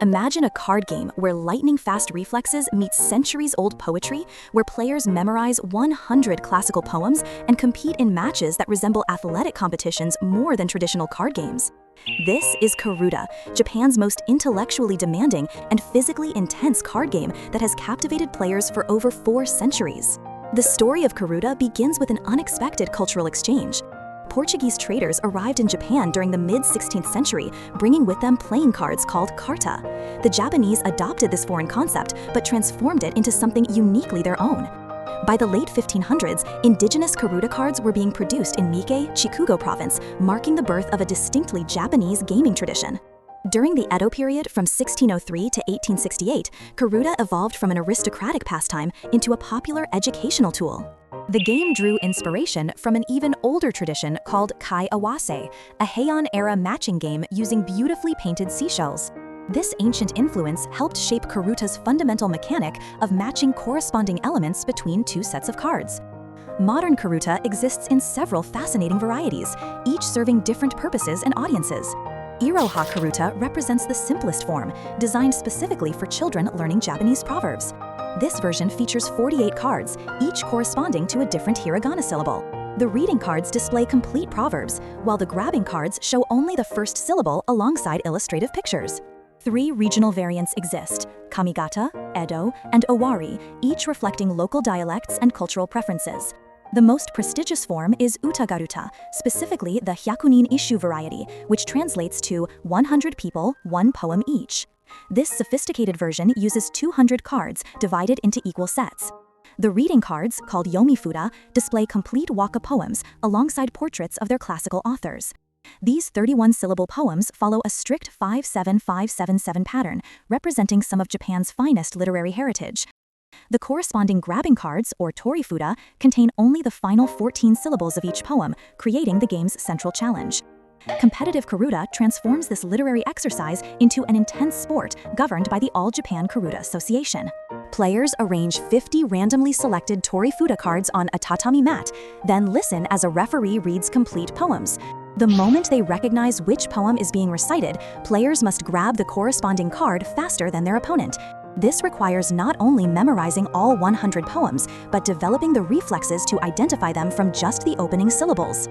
Imagine a card game where lightning-fast reflexes meet centuries-old poetry, where players memorize 100 classical poems and compete in matches that resemble athletic competitions more than traditional card games. This is Karuta, Japan's most intellectually demanding and physically intense card game that has captivated players for over 4 centuries. The story of Karuta begins with an unexpected cultural exchange. Portuguese traders arrived in Japan during the mid-16th century, bringing with them playing cards called karuta. The Japanese adopted this foreign concept, but transformed it into something uniquely their own. By the late 1500s, indigenous karuta cards were being produced in Mike, Chikugo province, marking the birth of a distinctly Japanese gaming tradition. During the Edo period from 1603 to 1868, karuta evolved from an aristocratic pastime into a popular educational tool. The game drew inspiration from an even older tradition called kai awase, a Heian-era matching game using beautifully painted seashells. This ancient influence helped shape Karuta's fundamental mechanic of matching corresponding elements between 2 sets of cards. Modern Karuta exists in several fascinating varieties, each serving different purposes and audiences. Iroha Karuta represents the simplest form, designed specifically for children learning Japanese proverbs. This version features 48 cards, each corresponding to a different hiragana syllable. The reading cards display complete proverbs, while the grabbing cards show only the first syllable alongside illustrative pictures. 3 regional variants exist: Kamigata, Edo, and Owari, each reflecting local dialects and cultural preferences. The most prestigious form is Utagaruta, specifically the Hyakunin Isshu variety, which translates to 100 people, 1 poem each. This sophisticated version uses 200 cards divided into equal sets. The reading cards, called Yomifuda, display complete waka poems alongside portraits of their classical authors. These 31-syllable poems follow a strict 5-7-5-7-7 pattern, representing some of Japan's finest literary heritage. The corresponding grabbing cards, or torifuda, contain only the final 14 syllables of each poem, creating the game's central challenge. Competitive Karuta transforms this literary exercise into an intense sport governed by the All Japan Karuta Association. Players arrange 50 randomly selected torifuda cards on a tatami mat, then listen as a referee reads complete poems. The moment they recognize which poem is being recited, players must grab the corresponding card faster than their opponent. This requires not only memorizing all 100 poems, but developing the reflexes to identify them from just the opening syllables.